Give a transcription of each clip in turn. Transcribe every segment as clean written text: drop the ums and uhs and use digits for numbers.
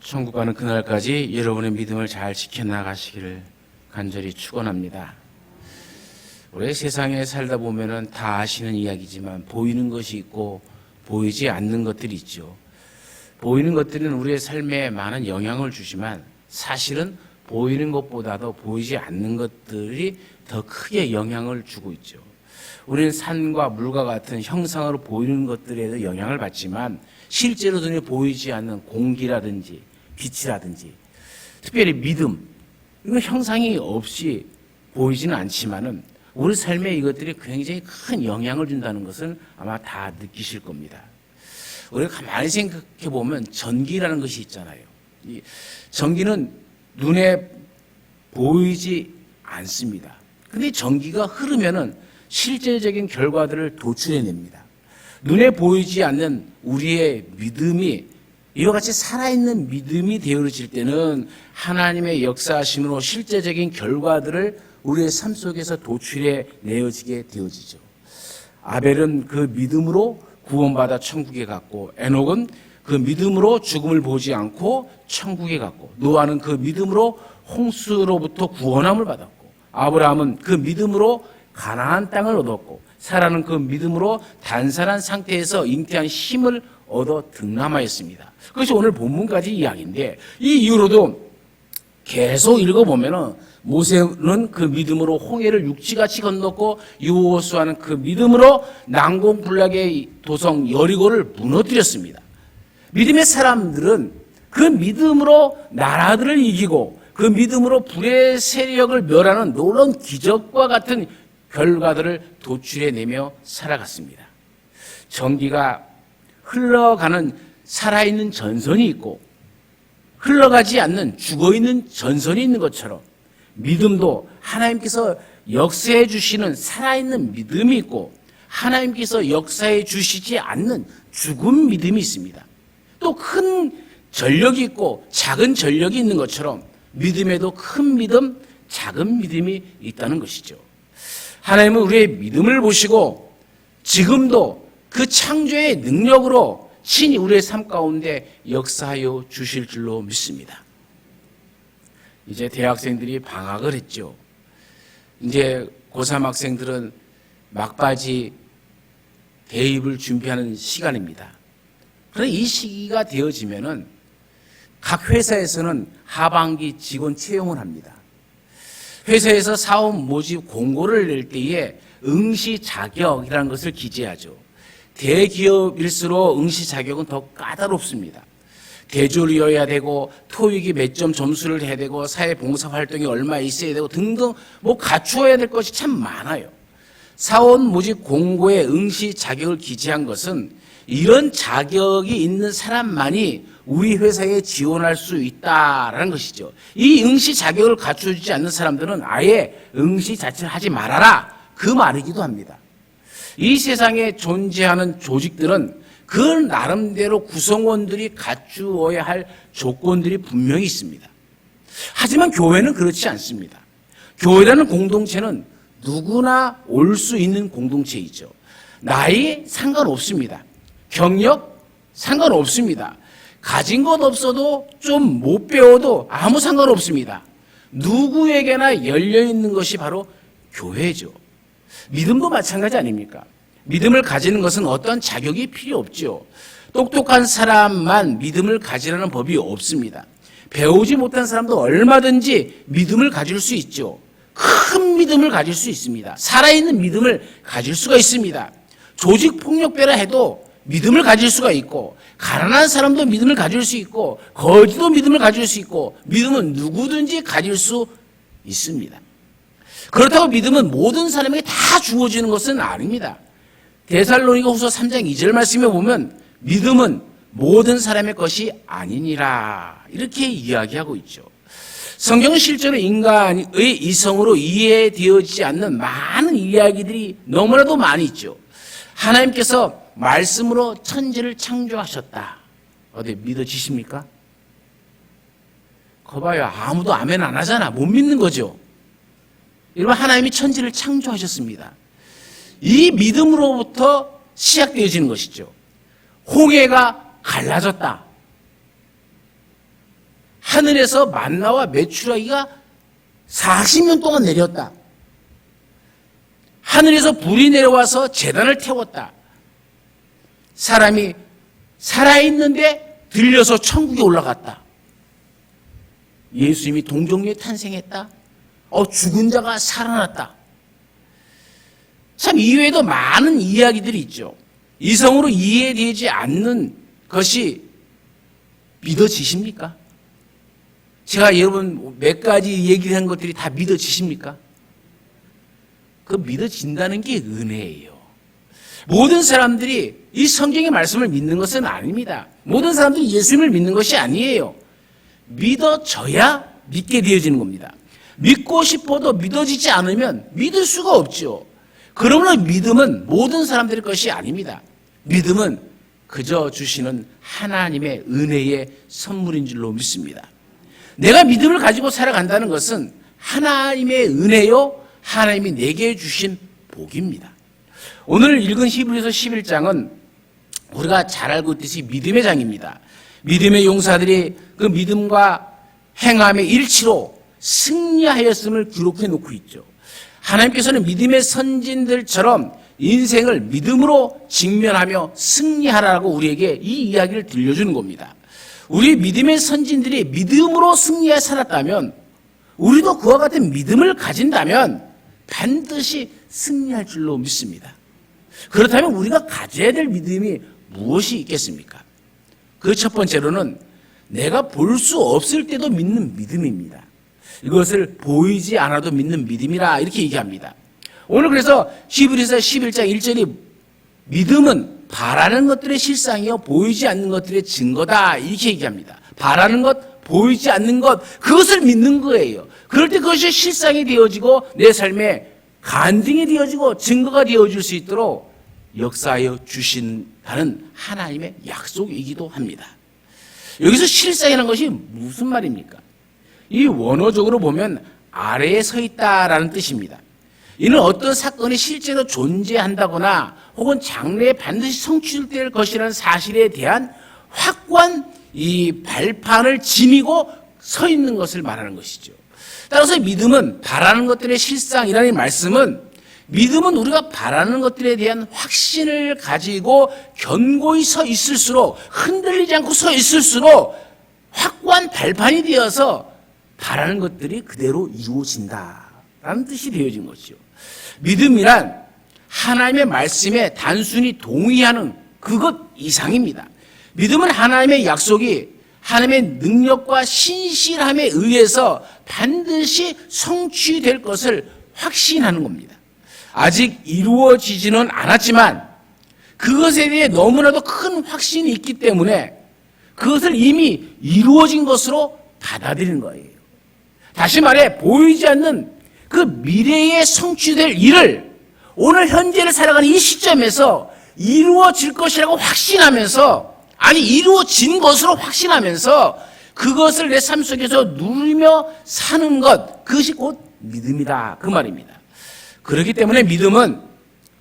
천국 가는 그날까지 여러분의 믿음을 잘 지켜나가시기를 간절히 축원합니다. 우리 세상에 살다 보면은 다 아시는 이야기지만 보이는 것이 있고 보이지 않는 것들이 있죠. 보이는 것들은 우리의 삶에 많은 영향을 주지만 사실은 보이는 것보다도 보이지 않는 것들이 더 크게 영향을 주고 있죠. 우리는 산과 물과 같은 형상으로 보이는 것들에도 영향을 받지만 실제로 눈에 보이지 않는 공기라든지 빛이라든지 특별히 믿음, 이거 형상이 없이 보이지는 않지만은 우리 삶에 이것들이 굉장히 큰 영향을 준다는 것은 아마 다 느끼실 겁니다. 우리가 가만히 생각해 보면 전기라는 것이 있잖아요. 이 전기는 눈에 보이지 않습니다. 근데 전기가 흐르면은 실제적인 결과들을 도출해냅니다. 눈에 보이지 않는 우리의 믿음이 이와 같이 살아있는 믿음이 되어질 때는 하나님의 역사하심으로 실제적인 결과들을 우리의 삶 속에서 도출해 내어지게 되어지죠. 아벨은 그 믿음으로 구원받아 천국에 갔고, 에녹은 그 믿음으로 죽음을 보지 않고 천국에 갔고, 노아는 그 믿음으로 홍수로부터 구원함을 받았고, 아브라함은 그 믿음으로 가나안 땅을 얻었고, 사라는 그 믿음으로 단산한 상태에서 잉태한 힘을 얻어 등남하였습니다. 그것이 오늘 본문까지 이야기인데, 이 이후로도 계속 읽어보면은 모세는 그 믿음으로 홍해를 육지같이 건넜고, 여호수아는 그 믿음으로 난공불락의 도성 여리고를 무너뜨렸습니다. 믿음의 사람들은 그 믿음으로 나라들을 이기고 그 믿음으로 불의 세력을 멸하는 놀라운 기적과 같은 결과들을 도출해내며 살아갔습니다. 전기가 흘러가는 살아있는 전선이 있고 흘러가지 않는 죽어있는 전선이 있는 것처럼 믿음도 하나님께서 역사해 주시는 살아있는 믿음이 있고 하나님께서 역사해 주시지 않는 죽은 믿음이 있습니다. 또 큰 전력이 있고 작은 전력이 있는 것처럼 믿음에도 큰 믿음, 작은 믿음이 있다는 것이죠. 하나님은 우리의 믿음을 보시고 지금도 그 창조의 능력으로 친히 우리의 삶 가운데 역사하여 주실 줄로 믿습니다. 이제 대학생들이 방학을 했죠. 이제 고3 학생들은 막바지 대입을 준비하는 시간입니다. 그런데 이 시기가 되어지면은 각 회사에서는 하반기 직원 채용을 합니다. 회사에서 사업 모집 공고를 낼 때에 응시 자격이라는 것을 기재하죠. 대기업일수록 응시 자격은 더 까다롭습니다. 대졸이어야 되고 토익이 몇 점 점수를 해야 되고 사회봉사 활동이 얼마 있어야 되고 등등 갖추어야 될 것이 참 많아요. 사원 모집 공고에 응시 자격을 기재한 것은 이런 자격이 있는 사람만이 우리 회사에 지원할 수 있다라는 것이죠. 이 응시 자격을 갖추지 않는 사람들은 아예 응시 자체를 하지 말아라, 그 말이기도 합니다. 이 세상에 존재하는 조직들은 그 나름대로 구성원들이 갖추어야 할 조건들이 분명히 있습니다. 하지만 교회는 그렇지 않습니다. 교회라는 공동체는 누구나 올 수 있는 공동체이죠. 나이 상관없습니다. 경력 상관없습니다. 가진 것 없어도 좀 못 배워도 아무 상관없습니다. 누구에게나 열려있는 것이 바로 교회죠. 믿음도 마찬가지 아닙니까? 믿음을 가지는 것은 어떤 자격이 필요 없죠. 똑똑한 사람만 믿음을 가지라는 법이 없습니다. 배우지 못한 사람도 얼마든지 믿음을 가질 수 있죠. 큰 믿음을 가질 수 있습니다. 살아있는 믿음을 가질 수가 있습니다. 조직폭력배라 해도 믿음을 가질 수가 있고, 가난한 사람도 믿음을 가질 수 있고, 거지도 믿음을 가질 수 있고, 믿음은 누구든지 가질 수 있습니다. 그렇다고 믿음은 모든 사람에게 다 주어지는 것은 아닙니다. 데살로니가후서 3장 2절 말씀에 보면 믿음은 모든 사람의 것이 아니니라, 이렇게 이야기하고 있죠. 성경은 실제로 인간의 이성으로 이해되어지지 않는 많은 이야기들이 너무나도 많이 있죠. 하나님께서 말씀으로 천지를 창조하셨다. 어디 믿어지십니까? 거봐요. 아무도 아멘 안 하잖아. 못 믿는 거죠. 여러분, 하나님이 천지를 창조하셨습니다. 이 믿음으로부터 시작되어지는 것이죠. 홍해가 갈라졌다. 하늘에서 만나와 메추라기가 40년 동안 내렸다. 하늘에서 불이 내려와서 제단을 태웠다. 사람이 살아있는데 들려서 천국에 올라갔다. 예수님이 동정녀에 탄생했다. 죽은 자가 살아났다. 참 이외에도 많은 이야기들이 있죠. 이성으로 이해되지 않는 것이 믿어지십니까? 제가 여러분 몇 가지 얘기한 것들이 다 믿어지십니까? 그 믿어진다는 게 은혜예요. 모든 사람들이 이 성경의 말씀을 믿는 것은 아닙니다. 모든 사람들이 예수님을 믿는 것이 아니에요. 믿어져야 믿게 되어지는 겁니다. 믿고 싶어도 믿어지지 않으면 믿을 수가 없죠. 그러므로 믿음은 모든 사람들의 것이 아닙니다. 믿음은 그저 주시는 하나님의 은혜의 선물인 줄로 믿습니다. 내가 믿음을 가지고 살아간다는 것은 하나님의 은혜요, 하나님이 내게 주신 복입니다. 오늘 읽은 히브리서 11장은 우리가 잘 알고 있듯이 믿음의 장입니다. 믿음의 용사들이 그 믿음과 행함의 일치로 승리하였음을 기록해 놓고 있죠. 하나님께서는 믿음의 선진들처럼 인생을 믿음으로 직면하며 승리하라고 우리에게 이 이야기를 들려주는 겁니다. 우리 믿음의 선진들이 믿음으로 승리해 살았다면, 우리도 그와 같은 믿음을 가진다면 반드시 승리할 줄로 믿습니다. 그렇다면 우리가 가져야 될 믿음이 무엇이 있겠습니까? 그 첫 번째로는 내가 볼 수 없을 때도 믿는 믿음입니다. 이것을 보이지 않아도 믿는 믿음이라 이렇게 얘기합니다. 오늘 그래서 히브리서 11장 1절이 믿음은 바라는 것들의 실상이요 보이지 않는 것들의 증거다 이렇게 얘기합니다. 바라는 것, 보이지 않는 것, 그것을 믿는 거예요. 그럴 때 그것이 실상이 되어지고 내 삶에 간증이 되어지고 증거가 되어질 수 있도록 역사하여 주신다는 하나님의 약속이기도 합니다. 여기서 실상이라는 것이 무슨 말입니까? 이 원어적으로 보면 아래에 서 있다라는 뜻입니다. 이는 어떤 사건이 실제로 존재한다거나 혹은 장래에 반드시 성취될 것이라는 사실에 대한 확고한 이 발판을 지니고 서 있는 것을 말하는 것이죠. 따라서 믿음은 바라는 것들의 실상이라는 말씀은, 믿음은 우리가 바라는 것들에 대한 확신을 가지고 견고히 서 있을수록, 흔들리지 않고 서 있을수록 확고한 발판이 되어서 바라는 것들이 그대로 이루어진다라는 뜻이 되어진 것이죠. 믿음이란 하나님의 말씀에 단순히 동의하는 그것 이상입니다. 믿음은 하나님의 약속이 하나님의 능력과 신실함에 의해서 반드시 성취될 것을 확신하는 겁니다. 아직 이루어지지는 않았지만 그것에 대해 너무나도 큰 확신이 있기 때문에 그것을 이미 이루어진 것으로 받아들이는 거예요. 다시 말해 보이지 않는 그 미래에 성취될 일을 오늘 현재를 살아가는 이 시점에서 이루어질 것이라고 확신하면서, 아니 이루어진 것으로 확신하면서 그것을 내 삶 속에서 누리며 사는 것, 그것이 곧 믿음이다 그 말입니다. 그렇기 때문에 믿음은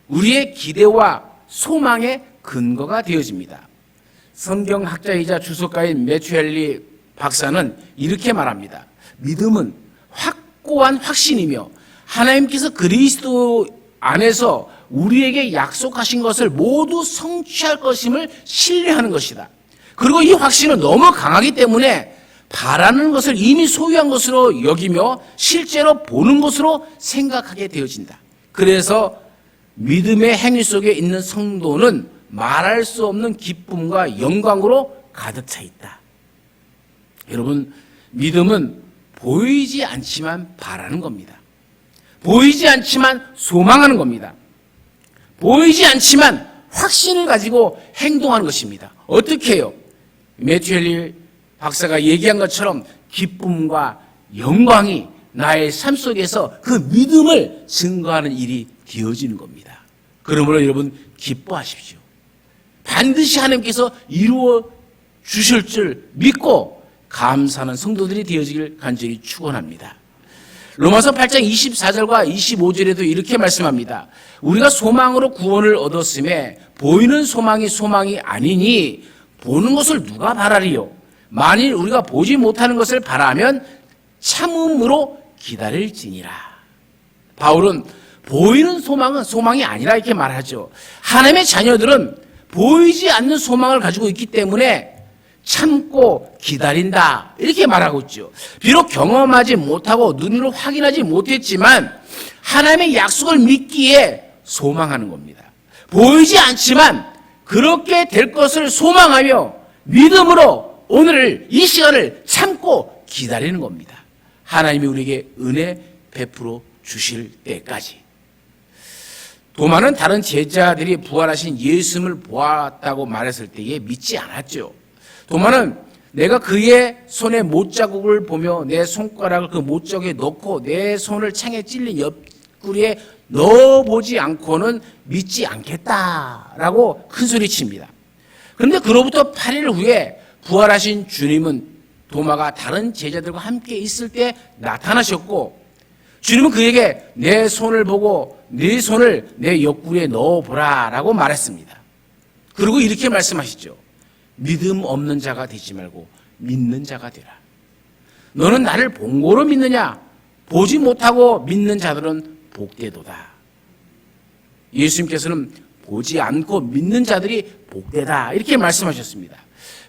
우리의 기대와 소망의 근거가 되어집니다. 성경학자이자 주석가인 매튜 헨리 박사는 이렇게 말합니다. 믿음은 확고한 확신이며 하나님께서 그리스도 안에서 우리에게 약속하신 것을 모두 성취할 것임을 신뢰하는 것이다. 그리고 이 확신은 너무 강하기 때문에 바라는 것을 이미 소유한 것으로 여기며 실제로 보는 것으로 생각하게 되어진다. 그래서 믿음의 행위 속에 있는 성도는 말할 수 없는 기쁨과 영광으로 가득 차 있다. 여러분, 믿음은 보이지 않지만 바라는 겁니다. 보이지 않지만 소망하는 겁니다. 보이지 않지만 확신을 가지고 행동하는 것입니다. 어떻게 해요? 매튜 헨리 박사가 얘기한 것처럼 기쁨과 영광이 나의 삶 속에서 그 믿음을 증거하는 일이 되어지는 겁니다. 그러므로 여러분 기뻐하십시오. 반드시 하나님께서 이루어 주실 줄 믿고 감사하는 성도들이 되어지길 간절히 축원합니다. 로마서 8장 24절과 25절에도 이렇게 말씀합니다. 우리가 소망으로 구원을 얻었음에 보이는 소망이 소망이 아니니 보는 것을 누가 바라리요? 만일 우리가 보지 못하는 것을 바라면 참음으로 기다릴지니라. 바울은 보이는 소망은 소망이 아니라 이렇게 말하죠. 하나님의 자녀들은 보이지 않는 소망을 가지고 있기 때문에 참고 기다린다 이렇게 말하고 있죠. 비록 경험하지 못하고 눈으로 확인하지 못했지만 하나님의 약속을 믿기에 소망하는 겁니다. 보이지 않지만 그렇게 될 것을 소망하며 믿음으로 오늘 이 시간을 참고 기다리는 겁니다. 하나님이 우리에게 은혜 베풀어 주실 때까지. 도마는 다른 제자들이 부활하신 예수님을 보았다고 말했을 때에 믿지 않았죠. 도마는 내가 그의 손에 못자국을 보며 내 손가락을 그 못자국에 넣고 내 손을 창에 찔린 옆구리에 넣어보지 않고는 믿지 않겠다라고 큰소리칩니다. 그런데 그로부터 8일 후에 부활하신 주님은 도마가 다른 제자들과 함께 있을 때 나타나셨고 주님은 그에게 내 손을 보고 네 손을 내 옆구리에 넣어보라 라고 말했습니다. 그리고 이렇게 말씀하시죠. 믿음 없는 자가 되지 말고 믿는 자가 되라. 너는 나를 본고로 믿느냐? 보지 못하고 믿는 자들은 복되도다. 예수님께서는 보지 않고 믿는 자들이 복되다 이렇게 말씀하셨습니다.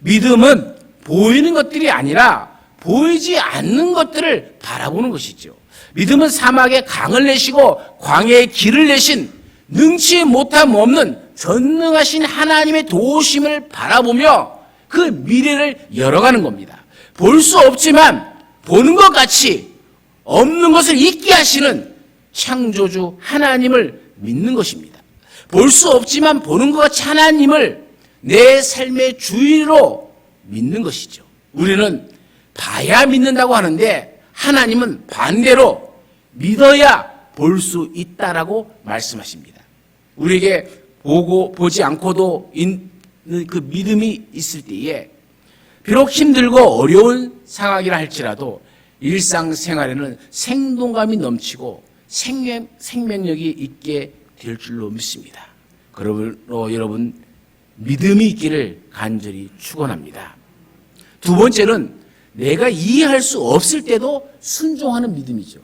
믿음은 보이는 것들이 아니라 보이지 않는 것들을 바라보는 것이죠. 믿음은 사막에 강을 내시고 광야에 길을 내신 능치 못함 없는 전능하신 하나님의 도우심을 바라보며 그 미래를 열어가는 겁니다. 볼 수 없지만 보는 것 같이 없는 것을 있게 하시는 창조주 하나님을 믿는 것입니다. 볼 수 없지만 보는 것 같이 하나님을 내 삶의 주인으로 믿는 것이죠. 우리는 봐야 믿는다고 하는데 하나님은 반대로 믿어야 볼 수 있다라고 말씀하십니다. 우리에게 보지 않고도 있는 그 믿음이 있을 때에 비록 힘들고 어려운 상황이라 할지라도 일상생활에는 생동감이 넘치고 생명력이 있게 될 줄로 믿습니다. 그러므로 여러분 믿음이 있기를 간절히 축원합니다. 두 번째는 내가 이해할 수 없을 때도 순종하는 믿음이죠.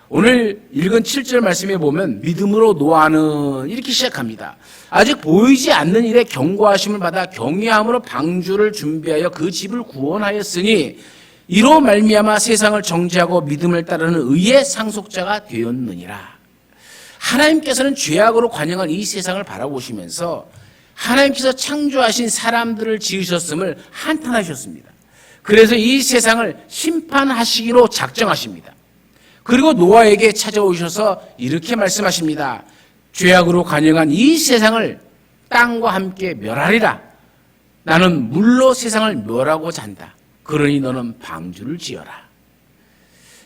오늘 읽은 7절 말씀에 보면 믿음으로 노아는 이렇게 시작합니다. 아직 보이지 않는 일에 경고하심을 받아 경외함으로 방주를 준비하여 그 집을 구원하였으니 이로 말미암아 세상을 정죄하고 믿음을 따르는 의의 상속자가 되었느니라. 하나님께서는 죄악으로 관영한 이 세상을 바라보시면서 하나님께서 창조하신 사람들을 지으셨음을 한탄하셨습니다. 그래서 이 세상을 심판하시기로 작정하십니다. 그리고 노아에게 찾아오셔서 이렇게 말씀하십니다. 죄악으로 관영한 이 세상을 땅과 함께 멸하리라. 나는 물로 세상을 멸하고자 한다. 그러니 너는 방주를 지어라.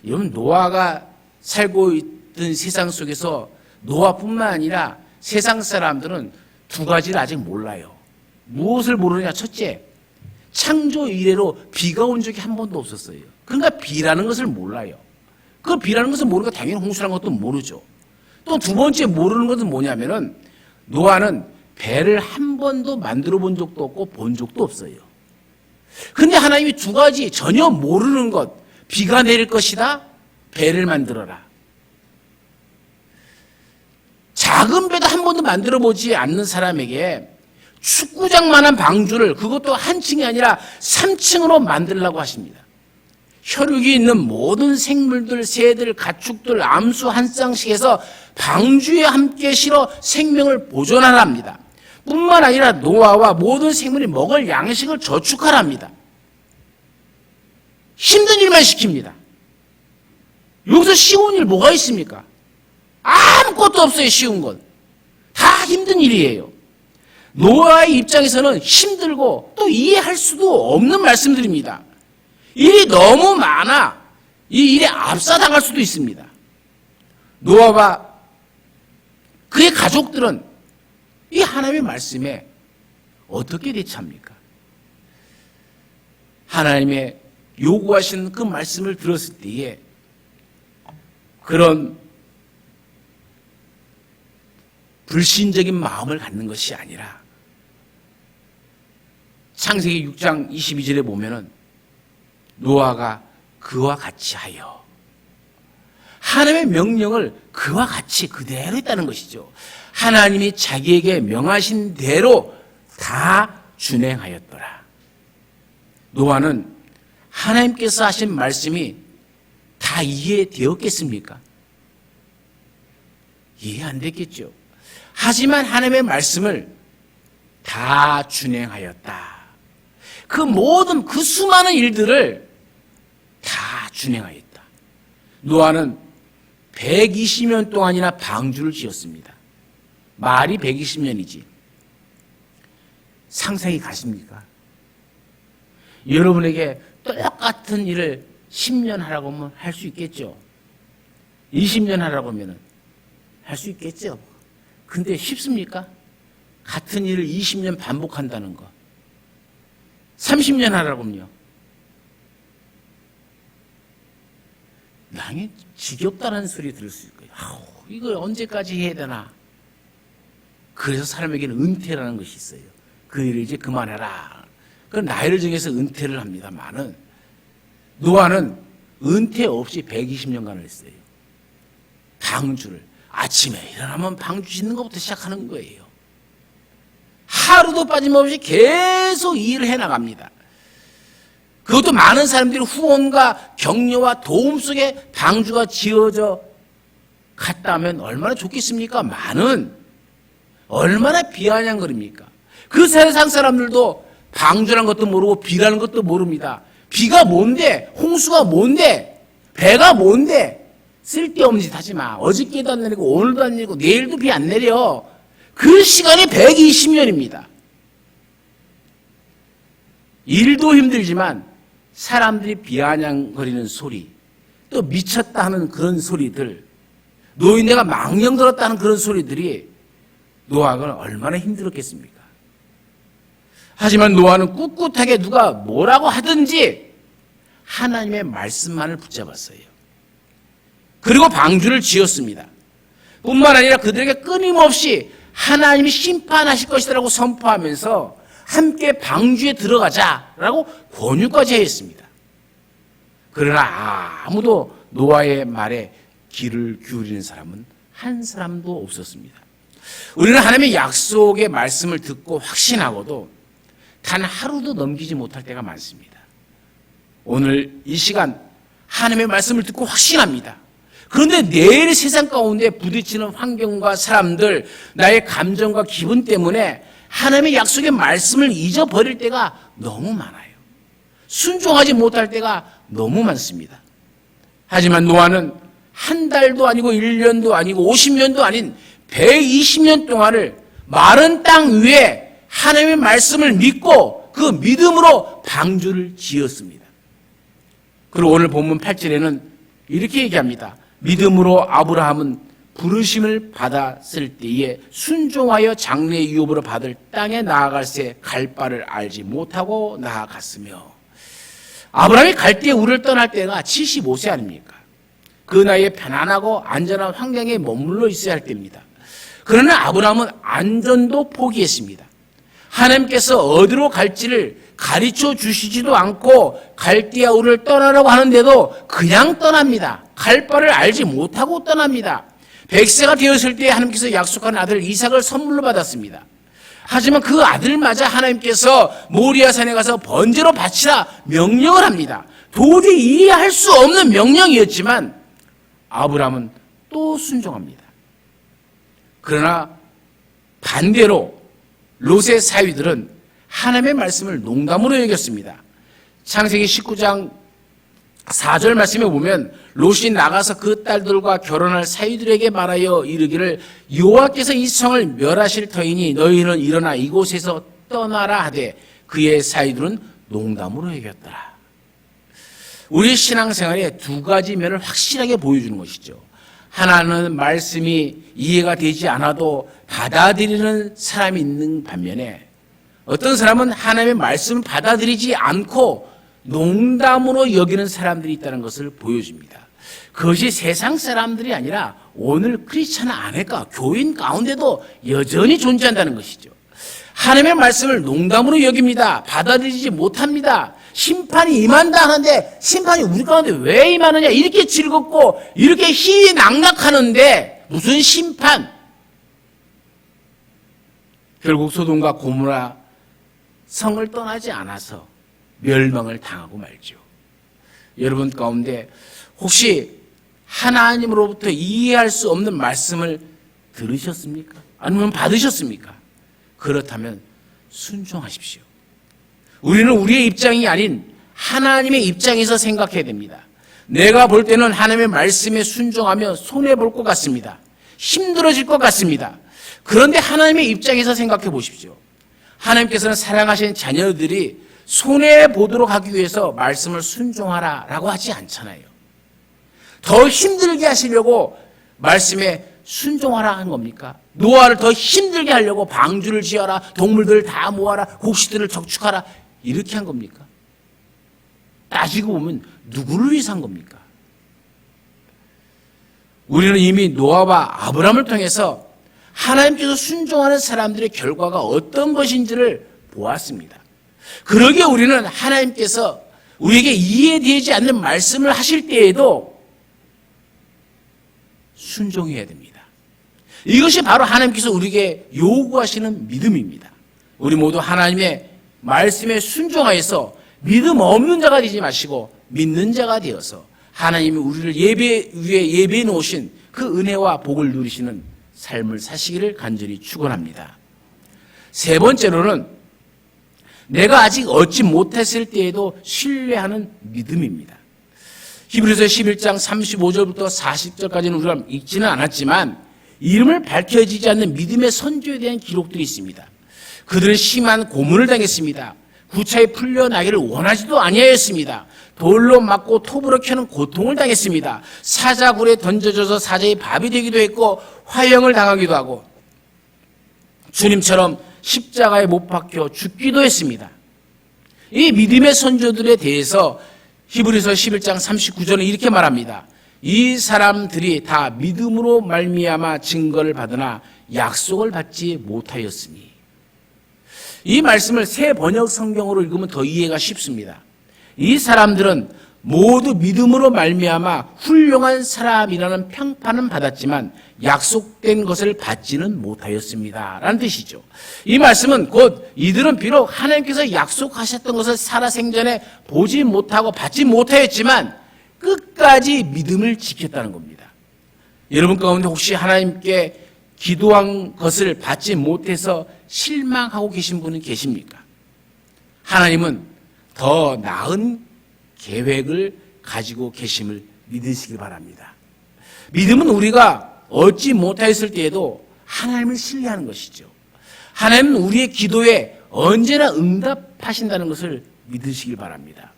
여러분 노아가 살고 있던 세상 속에서 노아뿐만 아니라 세상 사람들은 두 가지를 아직 몰라요. 무엇을 모르느냐? 첫째, 창조 이래로 비가 온 적이 한 번도 없었어요. 그러니까 비라는 것을 몰라요. 그 비라는 것을 모르니까 당연히 홍수라는 것도 모르죠. 또 두 번째 모르는 것은 뭐냐면은 노아는 배를 한 번도 만들어 본 적도 없고 본 적도 없어요. 근데 하나님이 두 가지 전혀 모르는 것, 비가 내릴 것이다, 배를 만들어라. 작은 배도 한 번도 만들어 보지 않는 사람에게 축구장만한 방주를 그것도 한 층이 아니라 3층으로 만들려고 하십니다. 혈육이 있는 모든 생물들, 새들, 가축들, 암수 한 쌍씩에서 방주에 함께 실어 생명을 보존하랍니다. 뿐만 아니라 노아와 모든 생물이 먹을 양식을 저축하랍니다. 힘든 일만 시킵니다. 여기서 쉬운 일 뭐가 있습니까? 아무것도 없어요. 쉬운 건. 다 힘든 일이에요. 노아의 입장에서는 힘들고 또 이해할 수도 없는 말씀들입니다. 일이 너무 많아 이 일에 압사당할 수도 있습니다. 노아와 그의 가족들은 이 하나님의 말씀에 어떻게 대처합니까? 하나님의 요구하시는 그 말씀을 들었을 때에 그런 불신적인 마음을 갖는 것이 아니라 창세기 6장 22절에 보면은 노아가 그와 같이 하여, 하나님의 명령을 그와 같이 그대로 했다는 것이죠. 하나님이 자기에게 명하신 대로 다 준행하였더라. 노아는 하나님께서 하신 말씀이 다 이해되었겠습니까? 이해 안 됐겠죠. 하지만 하나님의 말씀을 다 준행하였다. 그 모든 그 수많은 일들을 다 준행하였다. 노아는 120년 동안이나 방주를 지었습니다. 말이 120년이지. 상상이 가십니까? 여러분에게 똑같은 일을 10년 하라고 하면 할 수 있겠죠. 20년 하라고 하면 할 수 있겠죠. 근데 쉽습니까? 같은 일을 20년 반복한다는 거. 30년 하라고 하면요. 나는 지겹다는 소리 들을 수 있고요. 이걸 언제까지 해야 되나? 그래서 사람에게는 은퇴라는 것이 있어요. 그 일을 이제 그만해라. 그 나이를 정해서 은퇴를 합니다만은 노아는 은퇴 없이 120년간을 했어요. 방주를. 아침에 일어나면 방주 짓는 것부터 시작하는 거예요. 하루도 빠짐없이 계속 일을 해나갑니다. 그것도 많은 사람들이 후원과 격려와 도움 속에 방주가 지어져 갔다면 얼마나 좋겠습니까? 많은 얼마나 비아냥거립니까? 그 세상 사람들도 방주라는 것도 모르고 비라는 것도 모릅니다. 비가 뭔데? 홍수가 뭔데? 배가 뭔데? 쓸데없는 짓 하지 마. 어저께도 안 내리고 오늘도 안 내리고 내일도 비 안 내려. 그 시간이 120년입니다. 일도 힘들지만 사람들이 비아냥거리는 소리, 또 미쳤다 하는 그런 소리들, 노인네가 망령 들었다는 그런 소리들이 노아가 얼마나 힘들었겠습니까? 하지만 노아는 꿋꿋하게 누가 뭐라고 하든지 하나님의 말씀만을 붙잡았어요. 그리고 방주를 지었습니다. 뿐만 아니라 그들에게 끊임없이 하나님이 심판하실 것이라고 선포하면서 함께 방주에 들어가자라고 권유까지 했습니다. 그러나 아무도 노아의 말에 귀를 기울이는 사람은 한 사람도 없었습니다. 우리는 하나님의 약속의 말씀을 듣고 확신하고도 단 하루도 넘기지 못할 때가 많습니다. 오늘 이 시간 하나님의 말씀을 듣고 확신합니다. 그런데 내일 세상 가운데 부딪히는 환경과 사람들, 나의 감정과 기분 때문에 하나님의 약속의 말씀을 잊어버릴 때가 너무 많아요. 순종하지 못할 때가 너무 많습니다. 하지만 노아는 한 달도 아니고 1년도 아니고 50년도 아닌 120년 동안을 마른 땅 위에 하나님의 말씀을 믿고 그 믿음으로 방주를 지었습니다. 그리고 오늘 본문 8절에는 이렇게 얘기합니다. 믿음으로 아브라함은 부르심을 받았을 때에 순종하여 장래 유업으로 받을 땅에 나아갈새 갈 바를 알지 못하고 나아갔으며, 아브라함이 갈대에 우를 떠날 때가 75세 아닙니까? 그 나이에 편안하고 안전한 환경에 머물러 있어야 할 때입니다. 그러나 아브라함은 안전도 포기했습니다. 하나님께서 어디로 갈지를 가르쳐 주시지도 않고 갈대아 우를 떠나라고 하는데도 그냥 떠납니다. 갈 바를 알지 못하고 떠납니다. 100세가 되었을 때 하나님께서 약속한 아들 이삭을 선물로 받았습니다. 하지만 그 아들마저 하나님께서 모리아산에 가서 번제로 바치라 명령을 합니다. 도저히 이해할 수 없는 명령이었지만 아브라함은 또 순종합니다. 그러나 반대로 롯의 사위들은 하나님의 말씀을 농담으로 여겼습니다. 창세기 19장 4절 말씀에 보면 롯이 나가서 그 딸들과 결혼할 사위들에게 말하여 이르기를 여호와께서 이 성을 멸하실 터이니 너희는 일어나 이곳에서 떠나라 하되 그의 사위들은 농담으로 여겼더라. 우리 신앙생활에 두 가지 면을 확실하게 보여주는 것이죠. 하나는 말씀이 이해가 되지 않아도 받아들이는 사람이 있는 반면에 어떤 사람은 하나님의 말씀을 받아들이지 않고 농담으로 여기는 사람들이 있다는 것을 보여줍니다. 그것이 세상 사람들이 아니라 오늘 크리스찬 안에가 교인 가운데도 여전히 존재한다는 것이죠. 하나님의 말씀을 농담으로 여깁니다. 받아들이지 못합니다. 심판이 임한다 하는데 심판이 우리 가운데 왜 임하느냐, 이렇게 즐겁고 이렇게 희낙낙하는데 무슨 심판? 결국 소돔과 고모라 성을 떠나지 않아서 멸망을 당하고 말죠. 여러분 가운데 혹시 하나님으로부터 이해할 수 없는 말씀을 들으셨습니까? 아니면 받으셨습니까? 그렇다면 순종하십시오. 우리는 우리의 입장이 아닌 하나님의 입장에서 생각해야 됩니다. 내가 볼 때는 하나님의 말씀에 순종하면 손해볼 것 같습니다. 힘들어질 것 같습니다. 그런데 하나님의 입장에서 생각해 보십시오. 하나님께서는 사랑하신 자녀들이 손해보도록 하기 위해서 말씀을 순종하라라고 하지 않잖아요. 더 힘들게 하시려고 말씀에 순종하라 하는 겁니까? 노아를 더 힘들게 하려고 방주를 지어라, 동물들을 다 모아라, 곡식들을 적축하라, 이렇게 한 겁니까? 따지고 보면 누구를 위해서 한 겁니까? 우리는 이미 노아와 아브라함을 통해서 하나님께서 순종하는 사람들의 결과가 어떤 것인지를 보았습니다. 그러기에 우리는 하나님께서 우리에게 이해되지 않는 말씀을 하실 때에도 순종해야 됩니다. 이것이 바로 하나님께서 우리에게 요구하시는 믿음입니다. 우리 모두 하나님의 말씀에 순종하여서 믿음 없는 자가 되지 마시고 믿는 자가 되어서 하나님이 우리를 위에 예배해 놓으신 그 은혜와 복을 누리시는 삶을 사시기를 간절히 축원합니다. 세 번째로는 내가 아직 얻지 못했을 때에도 신뢰하는 믿음입니다. 히브리서 11장 35절부터 40절까지는 우리가 읽지는 않았지만 이름을 밝혀지지 않는 믿음의 선조에 대한 기록들이 있습니다. 그들은 심한 고문을 당했습니다. 구차에 풀려나기를 원하지도 아니하였습니다. 돌로 맞고 톱으로 켜는 고통을 당했습니다. 사자굴에 던져져서 사자의 밥이 되기도 했고 화형을 당하기도 하고 주님처럼 십자가에 못 박혀 죽기도 했습니다. 이 믿음의 선조들에 대해서 히브리서 11장 39절은 이렇게 말합니다. 이 사람들이 다 믿음으로 말미암아 증거를 받으나 약속을 받지 못하였으니. 이 말씀을 새 번역 성경으로 읽으면 더 이해가 쉽습니다. 이 사람들은 모두 믿음으로 말미암아 훌륭한 사람이라는 평판은 받았지만 약속된 것을 받지는 못하였습니다 라는 뜻이죠. 이 말씀은 곧 이들은 비록 하나님께서 약속하셨던 것을 살아생전에 보지 못하고 받지 못하였지만 끝까지 믿음을 지켰다는 겁니다. 여러분 가운데 혹시 하나님께 기도한 것을 받지 못해서 실망하고 계신 분은 계십니까? 하나님은 더 나은 계획을 가지고 계심을 믿으시기 바랍니다. 믿음은 우리가 얻지 못하였을 때에도 하나님을 신뢰하는 것이죠. 하나님은 우리의 기도에 언제나 응답하신다는 것을 믿으시길 바랍니다.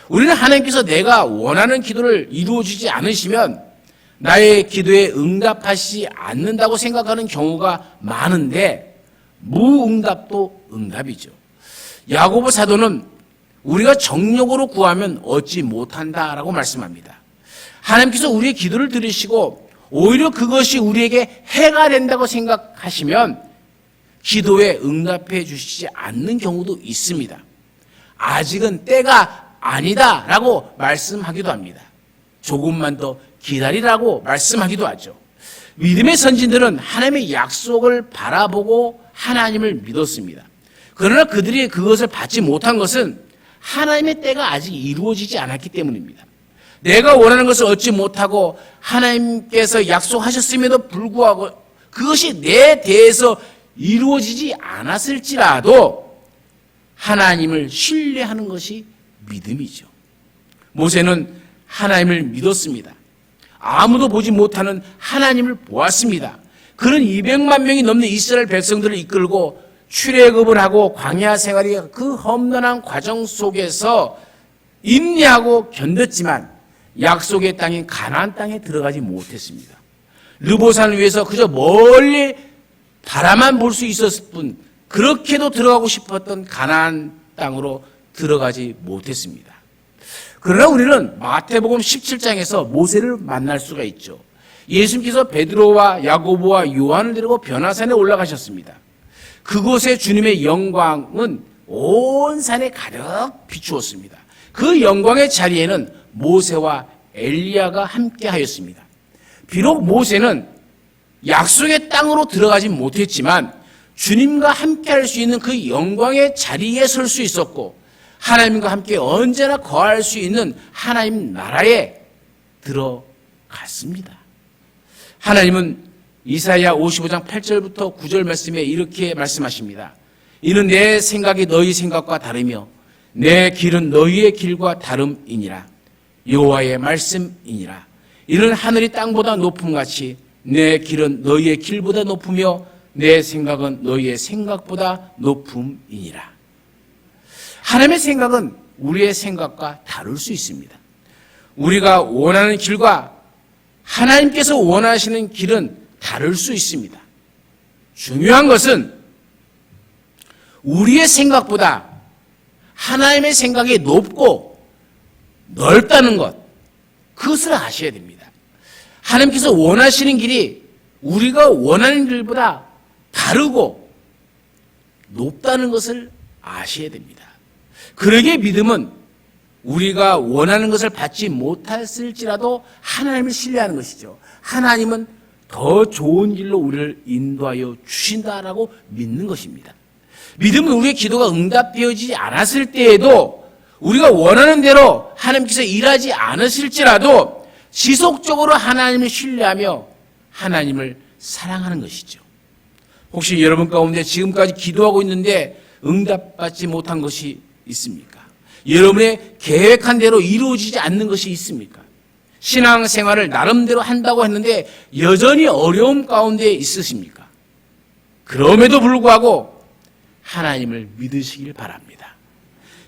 우리는 하나님께서 내가 원하는 기도를 이루어주지 않으시면 나의 기도에 응답하시지 않는다고 생각하는 경우가 많은데 무응답도 응답이죠. 야고보 사도는 우리가 정력으로 구하면 얻지 못한다라고 말씀합니다. 하나님께서 우리의 기도를 들으시고 오히려 그것이 우리에게 해가 된다고 생각하시면 기도에 응답해 주시지 않는 경우도 있습니다. 아직은 때가 아니다라고 말씀하기도 합니다. 조금만 더 기다리라고 말씀하기도 하죠. 믿음의 선진들은 하나님의 약속을 바라보고 하나님을 믿었습니다. 그러나 그들이 그것을 받지 못한 것은 하나님의 때가 아직 이루어지지 않았기 때문입니다. 내가 원하는 것을 얻지 못하고 하나님께서 약속하셨음에도 불구하고 그것이 내 대해서 이루어지지 않았을지라도 하나님을 신뢰하는 것이 믿음이죠. 모세는 하나님을 믿었습니다. 아무도 보지 못하는 하나님을 보았습니다. 그는 200만 명이 넘는 이스라엘 백성들을 이끌고 출애굽을 하고 광야 생활이 그 험난한 과정 속에서 인내하고 견뎠지만 약속의 땅인 가나안 땅에 들어가지 못했습니다. 르보산을 위해서 그저 멀리 바라만 볼 수 있었을 뿐 그렇게도 들어가고 싶었던 가나안 땅으로 들어가지 못했습니다. 그러나 우리는 마태복음 17장에서 모세를 만날 수가 있죠. 예수님께서 베드로와 야고보와 요한을 데리고 변화산에 올라가셨습니다. 그곳에 주님의 영광은 온 산에 가득 비추었습니다. 그 영광의 자리에는 모세와 엘리야가 함께 하였습니다. 비록 모세는 약속의 땅으로 들어가지 못했지만 주님과 함께 할 수 있는 그 영광의 자리에 설 수 있었고 하나님과 함께 언제나 거할 수 있는 하나님 나라에 들어갔습니다. 하나님은 이사야 55장 8절부터 9절 말씀에 이렇게 말씀하십니다. 이는 내 생각이 너희 생각과 다르며 내 길은 너희의 길과 다름이니라. 여호와의 말씀이니라. 이는 하늘이 땅보다 높음같이 내 길은 너희의 길보다 높으며 내 생각은 너희의 생각보다 높음이니라. 하나님의 생각은 우리의 생각과 다를 수 있습니다. 우리가 원하는 길과 하나님께서 원하시는 길은 다를 수 있습니다. 중요한 것은 우리의 생각보다 하나님의 생각이 높고 넓다는 것, 그것을 아셔야 됩니다. 하나님께서 원하시는 길이 우리가 원하는 길보다 다르고 높다는 것을 아셔야 됩니다. 그러기에 믿음은 우리가 원하는 것을 받지 못했을지라도 하나님을 신뢰하는 것이죠. 하나님은 더 좋은 길로 우리를 인도하여 주신다라고 믿는 것입니다. 믿음은 우리의 기도가 응답되어지지 않았을 때에도 우리가 원하는 대로 하나님께서 일하지 않으실지라도 지속적으로 하나님을 신뢰하며 하나님을 사랑하는 것이죠. 혹시 여러분 가운데 지금까지 기도하고 있는데 응답받지 못한 것이 있습니까? 여러분의 계획한 대로 이루어지지 않는 것이 있습니까? 신앙생활을 나름대로 한다고 했는데 여전히 어려움 가운데 있으십니까? 그럼에도 불구하고 하나님을 믿으시길 바랍니다.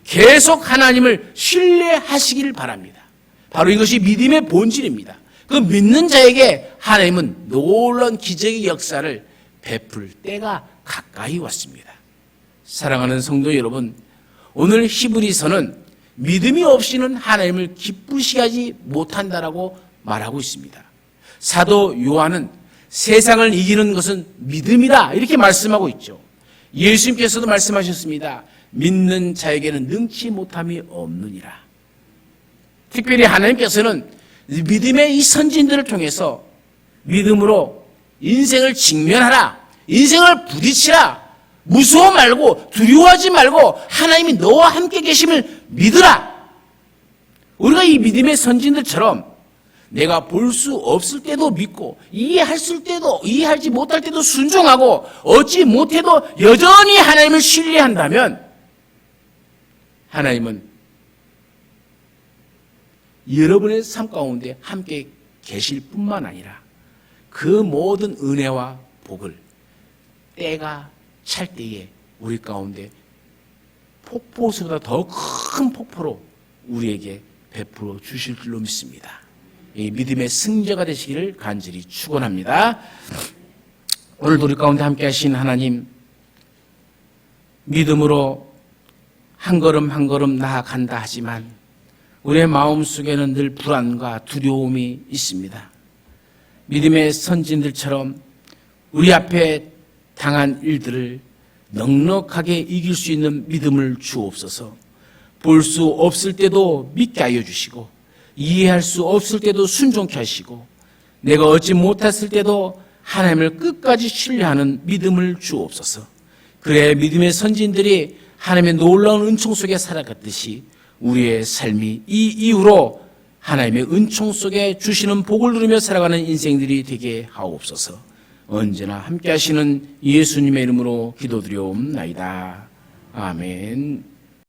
계속 하나님을 신뢰하시길 바랍니다. 바로 이것이 믿음의 본질입니다. 그 믿는 자에게 하나님은 놀라운 기적의 역사를 베풀 때가 가까이 왔습니다. 사랑하는 성도 여러분, 오늘 히브리서는 믿음이 없이는 하나님을 기쁘시게 하지 못한다라고 말하고 있습니다. 사도 요한은 세상을 이기는 것은 믿음이다 이렇게 말씀하고 있죠. 예수님께서도 말씀하셨습니다. 믿는 자에게는 능치 못함이 없느니라. 특별히 하나님께서는 믿음의 이 선진들을 통해서 믿음으로 인생을 직면하라, 인생을 부딪히라, 무서워 말고 두려워하지 말고 하나님이 너와 함께 계심을 믿으라. 우리가 이 믿음의 선진들처럼 내가 볼 수 없을 때도 믿고 이해하지 못할 때도 순종하고 얻지 못해도 여전히 하나님을 신뢰한다면 하나님은 여러분의 삶 가운데 함께 계실 뿐만 아니라 그 모든 은혜와 복을 때가 찰 때에 우리 가운데 폭포수보다 더 큰 폭포로 우리에게 베풀어 주실 줄로 믿습니다. 이 믿음의 승자가 되시기를 간절히 축원합니다. 오늘도 우리 가운데 함께 하신 하나님, 믿음으로 한 걸음 한 걸음 나아간다 하지만 우리의 마음속에는 늘 불안과 두려움이 있습니다. 믿음의 선진들처럼 우리 앞에 당한 일들을 넉넉하게 이길 수 있는 믿음을 주옵소서. 볼 수 없을 때도 믿게 하여 주시고 이해할 수 없을 때도 순종케 하시고 내가 얻지 못했을 때도 하나님을 끝까지 신뢰하는 믿음을 주옵소서. 그래 믿음의 선진들이 하나님의 놀라운 은총 속에 살아갔듯이 우리의 삶이 이 이후로 하나님의 은총 속에 주시는 복을 누리며 살아가는 인생들이 되게 하옵소서. 언제나 함께 하시는 예수님의 이름으로 기도드려옵나이다. 아멘.